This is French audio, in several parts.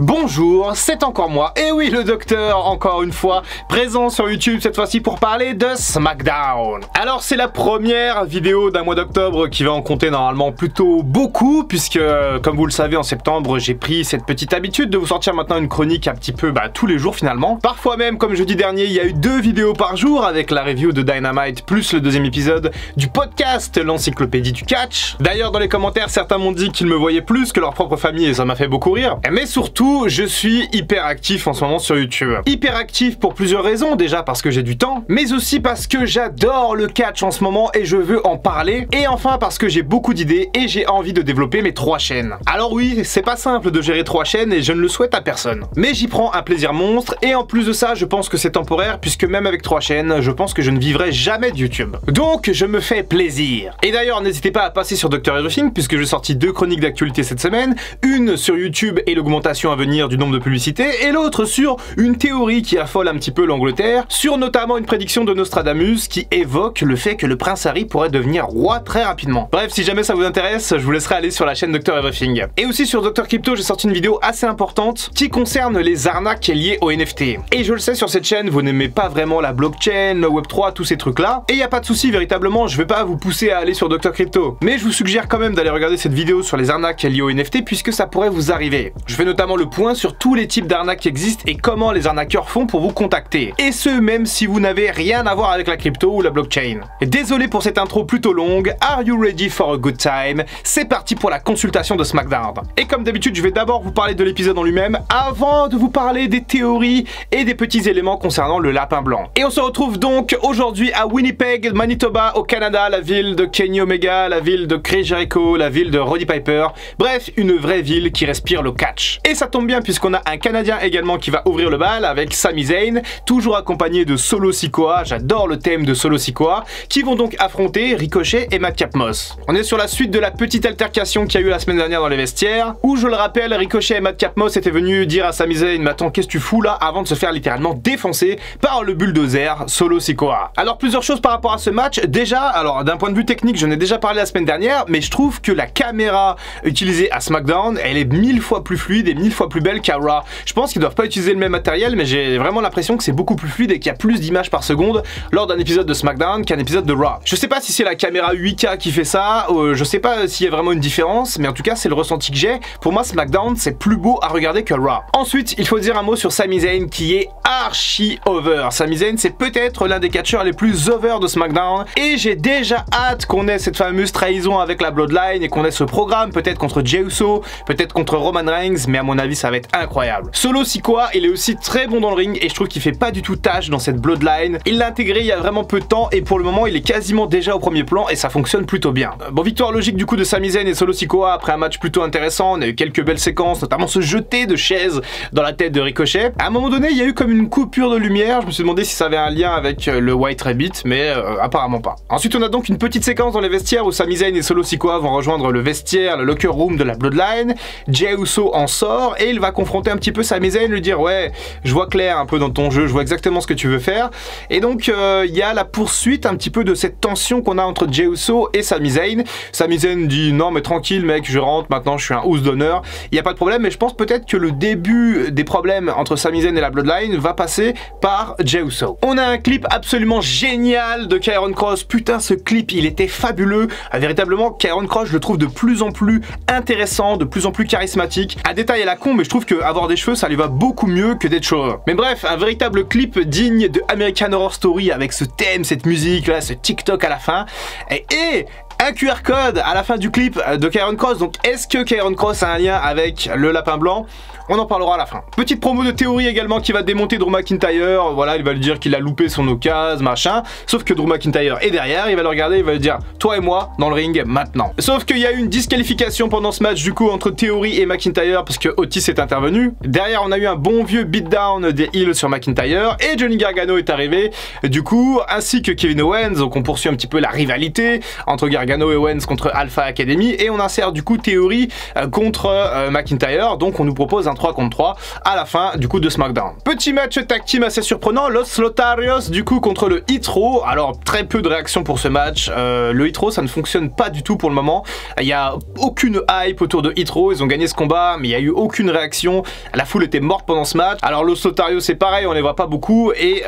Bonjour, c'est encore moi, et oui le docteur, encore une fois, présent sur YouTube cette fois-ci pour parler de SmackDown. Alors c'est la première vidéo d'un mois d'octobre qui va en compter normalement plutôt beaucoup, puisque comme vous le savez en septembre j'ai pris cette petite habitude de vous sortir maintenant une chronique un petit peu tous les jours finalement. Parfois même, comme jeudi dernier, il y a eu 2 vidéos par jour avec la review de Dynamite plus le deuxième épisode du podcast l'encyclopédie du catch. D'ailleurs dans les commentaires certains m'ont dit qu'ils me voyaient plus que leur propre famille et ça m'a fait beaucoup rire. Mais surtout je suis hyper actif en ce moment sur YouTube. Hyper actif pour plusieurs raisons, déjà parce que j'ai du temps, mais aussi parce que j'adore le catch en ce moment et je veux en parler, et enfin parce que j'ai beaucoup d'idées et j'ai envie de développer mes 3 chaînes. Alors oui, c'est pas simple de gérer 3 chaînes et je ne le souhaite à personne. Mais j'y prends un plaisir monstre et en plus de ça, je pense que c'est temporaire puisque même avec 3 chaînes, je pense que je ne vivrai jamais de YouTube. Donc je me fais plaisir. Et d'ailleurs, n'hésitez pas à passer sur Dr Everything puisque j'ai sorti 2 chroniques d'actualité cette semaine, une sur YouTube et l'augmentation à venir du nombre de publicités, et l'autre sur une théorie qui affole un petit peu l'Angleterre, sur notamment une prédiction de Nostradamus qui évoque le fait que le prince Harry pourrait devenir roi très rapidement. Bref, si jamais ça vous intéresse, je vous laisserai aller sur la chaîne Dr Everything. Et aussi sur Dr Crypto, j'ai sorti une vidéo assez importante qui concerne les arnaques liées aux NFT. Et je le sais, sur cette chaîne, vous n'aimez pas vraiment la blockchain, le Web3, tous ces trucs-là, et y a pas de souci, véritablement, je vais pas vous pousser à aller sur Dr Crypto. Mais je vous suggère quand même d'aller regarder cette vidéo sur les arnaques liées aux NFT puisque ça pourrait vous arriver. Je fais notamment le point sur tous les types d'arnaques qui existent et comment les arnaqueurs font pour vous contacter. Et ce, même si vous n'avez rien à voir avec la crypto ou la blockchain. Et désolé pour cette intro plutôt longue, are you ready for a good time? C'est parti pour la consultation de SmackDown. Et comme d'habitude, je vais d'abord vous parler de l'épisode en lui-même avant de vous parler des théories et des petits éléments concernant le lapin blanc. Et on se retrouve donc aujourd'hui à Winnipeg, Manitoba, au Canada, la ville de Kenny Omega, la ville de Chris Jericho, la ville de Roddy Piper. Bref, une vraie ville qui respire le catch. Et ça tombe bien puisqu'on a un Canadien également qui va ouvrir le bal avec Sami Zayn, toujours accompagné de Solo Sikoa, j'adore le thème de Solo Sikoa, qui vont donc affronter Ricochet et Madcap Moss. On est sur la suite de la petite altercation qu'il y a eu la semaine dernière dans les vestiaires, où je le rappelle, Ricochet et Madcap Moss étaient venus dire à Sami Zayn, mais attends, qu'est-ce que tu fous là, avant de se faire littéralement défoncer par le bulldozer Solo Sikoa. Alors plusieurs choses par rapport à ce match, déjà, alors d'un point de vue technique, j'en ai déjà parlé la semaine dernière, mais je trouve que la caméra utilisée à SmackDown, elle est 1000 fois plus fluide et 1000 fois plus belle qu'à Raw. Je pense qu'ils doivent pas utiliser le même matériel, mais j'ai vraiment l'impression que c'est beaucoup plus fluide et qu'il y a plus d'images par seconde lors d'un épisode de SmackDown qu'un épisode de Raw. Je sais pas si c'est la caméra 8K qui fait ça, je sais pas s'il y a vraiment une différence, mais en tout cas c'est le ressenti que j'ai. Pour moi SmackDown c'est plus beau à regarder que Raw. Ensuite il faut dire un mot sur Sami Zayn qui est archi over. Sami Zayn c'est peut-être l'un des catcheurs les plus over de SmackDown et j'ai déjà hâte qu'on ait cette fameuse trahison avec la Bloodline et qu'on ait ce programme peut-être contre Jey Uso, peut-être contre Roman Reigns, mais à mon avis ça va être incroyable. Solo Sikoa, il est aussi très bon dans le ring et je trouve qu'il fait pas du tout tâche dans cette Bloodline. Il l'a intégré il y a vraiment peu de temps et pour le moment il est quasiment déjà au premier plan et ça fonctionne plutôt bien. Bon, victoire logique du coup de Sami Zayn et Solo Sikoa après un match plutôt intéressant. On a eu quelques belles séquences, notamment ce jeté de chaise dans la tête de Ricochet. À un moment donné il y a eu comme une coupure de lumière, je me suis demandé si ça avait un lien avec le White Rabbit, mais apparemment pas. Ensuite on a donc une petite séquence dans les vestiaires où Sami Zayn et Solo Sikoa vont rejoindre le vestiaire, le locker room de la Bloodline. Jey Uso en sort et il va confronter un petit peu Sami Zayn, lui dire ouais je vois clair un peu dans ton jeu, je vois exactement ce que tu veux faire. Et donc il y a la poursuite un petit peu de cette tension qu'on a entre Jey Uso et Sami Zayn. Sami Zayn dit non mais tranquille mec, je rentre maintenant, je suis un house d'honneur, il n'y a pas de problème. Mais je pense peut-être que le début des problèmes entre Sami Zayn et la Bloodline va passer par Jey Uso. On a un clip absolument génial de Karrion Kross, putain ce clip il était fabuleux. Véritablement Karrion Kross je le trouve de plus en plus intéressant, de plus en plus charismatique. Un détail à la con mais je trouve que avoir des cheveux ça lui va beaucoup mieux que d'être chauve. Mais bref, un véritable clip digne de American Horror Story avec ce thème, cette musique là, ce TikTok à la fin et un QR code à la fin du clip de Karrion Kross. Donc est-ce que Karrion Kross a un lien avec le lapin blanc? On en parlera à la fin. Petite promo de théorie également qui va démonter Drew McIntyre. Voilà, il va lui dire qu'il a loupé son occasion, machin. Sauf que Drew McIntyre est derrière, il va le regarder, il va lui dire toi et moi dans le ring maintenant. Sauf qu'il y a eu une disqualification pendant ce match du coup entre Theory et McIntyre parce que Otis est intervenu. Derrière on a eu un bon vieux beatdown des heels sur McIntyre et Johnny Gargano est arrivé du coup, ainsi que Kevin Owens. Donc on poursuit un petit peu la rivalité entre Gargano Gargano et Owens contre Alpha Academy, et on insère du coup Theory contre McIntyre, donc on nous propose un 3 contre 3 à la fin du coup de SmackDown. Petit match tag team assez surprenant, Los Lotarios du coup contre le Hitro. Alors très peu de réactions pour ce match, le Hitro ça ne fonctionne pas du tout pour le moment, il n'y a aucune hype autour de Hitro, ils ont gagné ce combat mais il n'y a eu aucune réaction, la foule était morte pendant ce match. Alors Los Lotarios c'est pareil, on les voit pas beaucoup et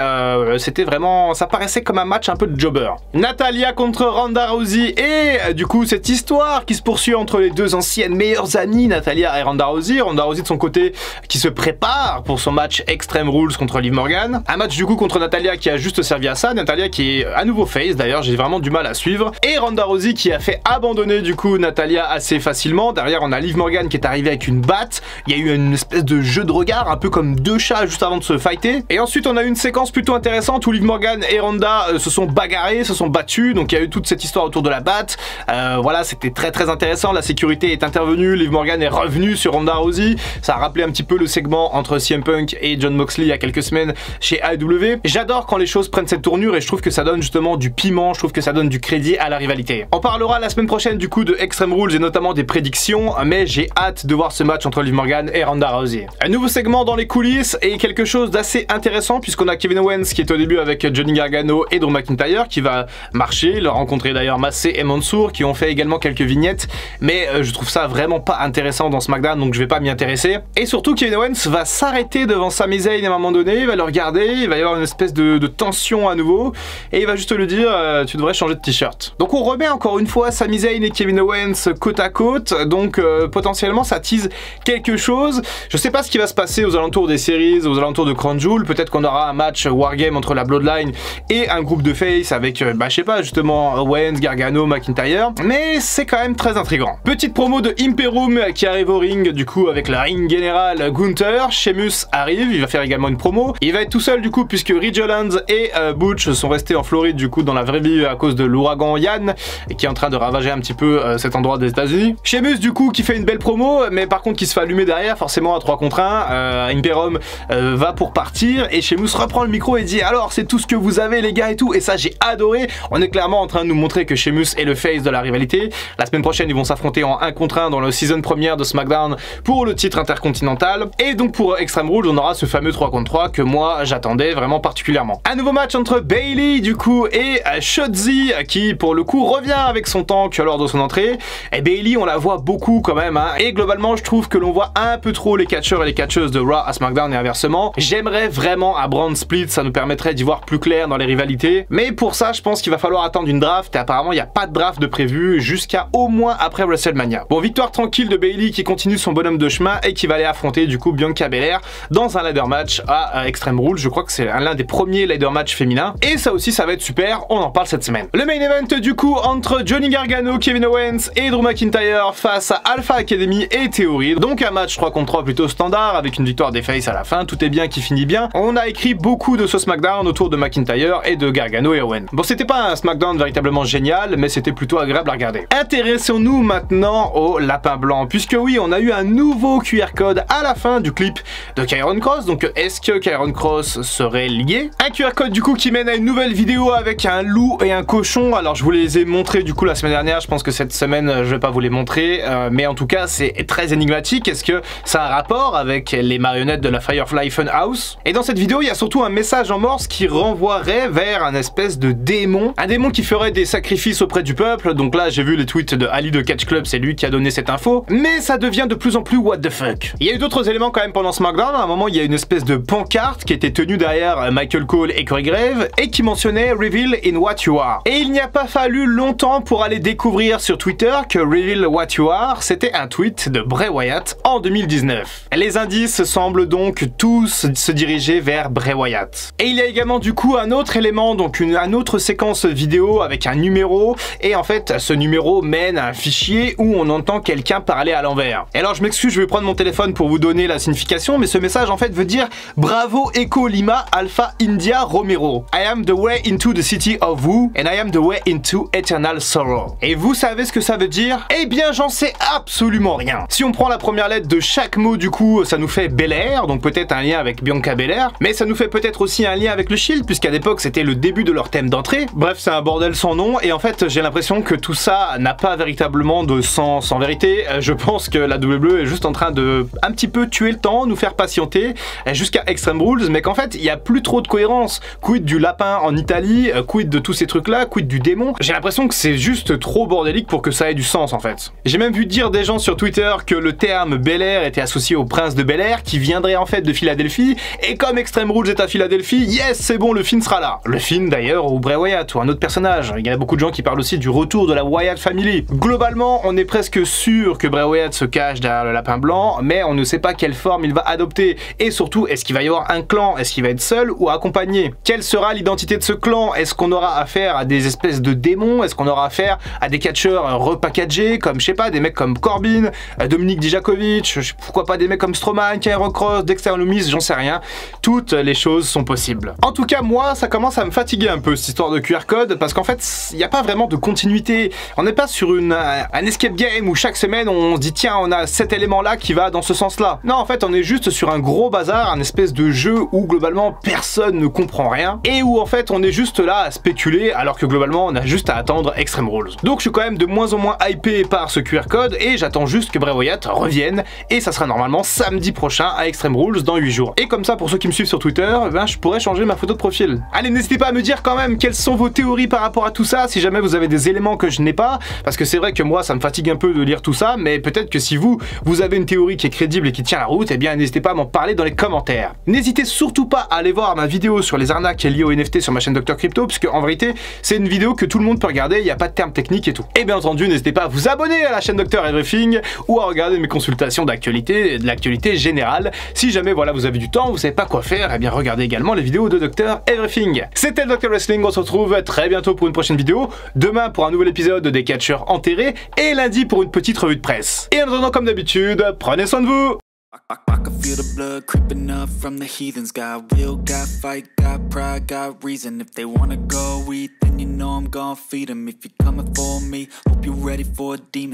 c'était vraiment, ça paraissait comme un match un peu de jobber. Natalya contre Ronda Rousey et du coup cette histoire qui se poursuit entre les deux anciennes meilleures amies, Natalya et Ronda Rousey. Ronda Rousey de son côté qui se prépare pour son match Extreme Rules contre Liv Morgan. Un match du coup contre Natalya qui a juste servi à ça, Natalya qui est à nouveau face d'ailleurs, j'ai vraiment du mal à suivre. Et Ronda Rousey qui a fait abandonner du coup Natalya assez facilement. Derrière on a Liv Morgan qui est arrivée avec une batte, il y a eu une espèce de jeu de regard un peu comme deux chats juste avant de se fighter. Et ensuite on a eu une séquence plutôt intéressante où Liv Morgan et Ronda se sont bagarrés, se sont battus, donc il y a eu toute cette histoire autour de la batte. Voilà, c'était très intéressant, la sécurité est intervenue, Liv Morgan est revenue sur Ronda Rousey, ça a rappelé un petit peu le segment entre CM Punk et Jon Moxley il y a quelques semaines chez AEW. J'adore quand les choses prennent cette tournure et je trouve que ça donne justement du piment, je trouve que ça donne du crédit à la rivalité. On parlera la semaine prochaine du coup de Extreme Rules et notamment des prédictions, mais j'ai hâte de voir ce match entre Liv Morgan et Ronda Rousey. Un nouveau segment dans les coulisses et quelque chose d'assez intéressant puisqu'on a Kevin Owens qui est au début avec Johnny Gargano et Drew McIntyre qui va marcher, il a rencontré d'ailleurs Massé et Mansour qui ont fait également quelques vignettes, mais je trouve ça vraiment pas intéressant dans SmackDown donc je vais pas m'y intéresser. Et surtout Kevin Owens va s'arrêter devant Sami Zayn à un moment donné, il va le regarder, il va y avoir une espèce de tension à nouveau et il va juste lui dire tu devrais changer de t-shirt. Donc on remet encore une fois Sami Zayn et Kevin Owens côte à côte, donc potentiellement ça tease quelque chose. Je sais pas ce qui va se passer aux alentours des séries, aux alentours de Crown Jewel, peut-être qu'on aura un match Wargame entre la Bloodline et un groupe de face avec, je sais pas, justement Owens, Gargano, McIntyre, mais c'est quand même très intriguant. Petite promo de Imperium qui arrive au ring du coup avec la ring générale Gunther, Sheamus arrive, il va faire également une promo, il va être tout seul du coup puisque Ridge Holland et Butch sont restés en Floride du coup dans la vraie vie à cause de l'ouragan Yann et qui est en train de ravager un petit peu cet endroit des États-Unis. Sheamus du coup qui fait une belle promo mais par contre qui se fait allumer derrière forcément à 3 contre 1, Imperium va pour partir et Sheamus reprend le micro et dit alors c'est tout ce que vous avez les gars et tout, et ça j'ai adoré. On est clairement en train de nous montrer que Sheamus est le face de la rivalité. La semaine prochaine ils vont s'affronter en 1 contre 1 dans la season première de SmackDown pour le titre intercontinental et donc pour Extreme Rules on aura ce fameux 3 contre 3 que moi j'attendais vraiment particulièrement. Un nouveau match entre Bayley du coup et Shotzi qui pour le coup revient avec son tank lors de son entrée, et Bayley on la voit beaucoup quand même hein, et globalement je trouve que l'on voit un peu trop les catcheurs et les catcheuses de Raw à SmackDown et inversement. J'aimerais vraiment un brand split, ça nous permettrait d'y voir plus clair dans les rivalités, mais pour ça je pense qu'il va falloir attendre une draft et apparemment il n'y a pas de draft de prévu jusqu'à au moins après WrestleMania. Bon, victoire tranquille de Bayley qui continue son bonhomme de chemin et qui va aller affronter du coup Bianca Belair dans un ladder match à Extreme Rules. Je crois que c'est l'un des premiers ladder match féminins et ça aussi ça va être super, on en parle cette semaine. Le main event du coup entre Johnny Gargano, Kevin Owens et Drew McIntyre face à Alpha Academy et Theory. Donc un match 3 contre 3 plutôt standard avec une victoire des faces à la fin, tout est bien qui finit bien. On a écrit beaucoup de ce SmackDown autour de McIntyre et de Gargano et Owens. Bon, c'était pas un SmackDown véritablement génial, mais c'était plutôt agréable à regarder. Intéressons-nous maintenant au lapin blanc, puisque oui, on a eu un nouveau QR code à la fin du clip de Karrion Kross. Donc est-ce que Karrion Kross serait lié? Un QR code du coup qui mène à une nouvelle vidéo avec un loup et un cochon. Alors je vous les ai montrés du coup la semaine dernière, je pense que cette semaine je vais pas vous les montrer, mais en tout cas c'est très énigmatique. Est-ce que ça a un rapport avec les marionnettes de la Firefly Funhouse? Et dans cette vidéo il y a surtout un message en morse qui renvoierait vers un espèce de démon, un démon qui ferait des sacrifices auprès du peuple. Donc là j'ai vu les tweets de Ali de Catch Club, c'est lui qui a donné cette info, mais ça devient de plus en plus what the fuck. Il y a eu d'autres éléments quand même pendant SmackDown. À un moment il y a une espèce de pancarte qui était tenue derrière Michael Cole et Corey Graves et qui mentionnait Reveal in what you are. Et il n'y a pas fallu longtemps pour aller découvrir sur Twitter que Reveal what you are c'était un tweet de Bray Wyatt en 2019. Les indices semblent donc tous se diriger vers Bray Wyatt. Et il y a également du coup un autre élément, donc une autre séquence vidéo avec un numéro, et en fait ce numéro mène à un fichier où on entend quelqu'un parler à l'envers. Et alors je m'excuse, je vais prendre mon téléphone pour vous donner la signification, mais ce message en fait veut dire Bravo Echo Lima Alpha India Romero. I am the way into the city of Wu and I am the way into eternal sorrow. Et vous savez ce que ça veut dire? Eh bien j'en sais absolument rien. Si on prend la première lettre de chaque mot du coup ça nous fait Belair, donc peut-être un lien avec Bianca Belair, mais ça nous fait peut-être aussi un lien avec le Shield puisqu'à l'époque c'était le début de leur thème d'entrée. Bref, c'est un bordel sans nom et en fait j'ai l'impression l'impression que tout ça n'a pas véritablement de sens. En vérité, je pense que la WWE est juste en train de un petit peu tuer le temps, nous faire patienter jusqu'à Extreme Rules, mais qu'en fait, il n'y a plus trop de cohérence. Quid du lapin en Italie, quid de tous ces trucs-là, quid du démon. J'ai l'impression que c'est juste trop bordélique pour que ça ait du sens en fait. J'ai même vu dire des gens sur Twitter que le terme Bel Air était associé au prince de Bel Air, qui viendrait en fait de Philadelphie, et comme Extreme Rules est à Philadelphie, yes, c'est bon, le film sera là. Le film d'ailleurs, ou Bray Wyatt, ou un autre personnage. Il y a beaucoup de gens qui parlent aussi du retour de la Wyatt Family. Globalement, on est presque sûr que Bray Wyatt se cache derrière le lapin blanc, mais on ne sait pas quelle forme il va adopter. Et surtout, est-ce qu'il va y avoir un clan? Est-ce qu'il va être seul ou accompagné? Quelle sera l'identité de ce clan? Est-ce qu'on aura affaire à des espèces de démons? Est-ce qu'on aura affaire à des catcheurs repackagés, comme, je sais pas, des mecs comme Corbin, Dominic Dijakovic, pourquoi pas des mecs comme Strowman, Cameron Cross, Dexter Lumis, j'en sais rien. Toutes les choses sont possibles. En tout cas, moi, ça commence à me fatiguer un peu, cette histoire de QR code, parce qu'en fait, il n'y a pas vraiment de continuité. On n'est pas sur un escape game où chaque semaine, on se dit, tiens, on a cet élément-là qui va dans ce sens-là. Non, en fait, on est juste sur un gros bazar, un espèce de jeu où, globalement, personne ne comprend rien, et où, en fait, on est juste là à spéculer, alors que, globalement, on a juste à attendre Extreme Rules. Donc, je suis quand même de moins en moins hypé par ce QR code, et j'attends juste que Bray Wyatt revienne, et ça sera normalement samedi prochain à Extreme Rules dans 8 jours. Et comme ça, pour ceux qui me suivent sur Twitter, ben, je pourrais changer ma photo de profil. Allez, n'hésitez pas à me dire quand même quelles sont vos théories par rapport à tout ça, si jamais vous avez des éléments que je n'ai pas, parce que c'est vrai que moi, ça me fatigue un peu de lire tout ça, mais peut-être que si vous avez une théorie qui est crédible et qui tient la route, eh bien, n'hésitez pas à m'en parler dans les commentaires. N'hésitez surtout pas à aller voir ma vidéo sur les arnaques liées aux NFT sur ma chaîne Dr Crypto, parce qu'en vérité, c'est une vidéo que tout le monde peut regarder, il n'y a pas de termes techniques et tout. Et bien entendu, n'hésitez pas à vous abonner à la chaîne Dr Everything, ou à regarder mes consultations d'actualité, de l'actualité générale. Si jamais, voilà, vous avez du temps, vous savez pas quoi faire, eh bien, regardez également les vidéos de Dr Everything. C'était le Dr Wrestling, on se retrouve très bientôt pour une prochaine vidéo, demain pour un nouvel épisode des catcheurs enterrés, et lundi pour une petite revue de presse. Et en attendant, comme d'habitude, prenez soin de vous. I can feel the blood creeping up from the heathens. Got will, got fight, got pride, got reason. If they wanna go eat, then you know I'm gon' feed them. If you're coming for me, hope you're ready for a demon.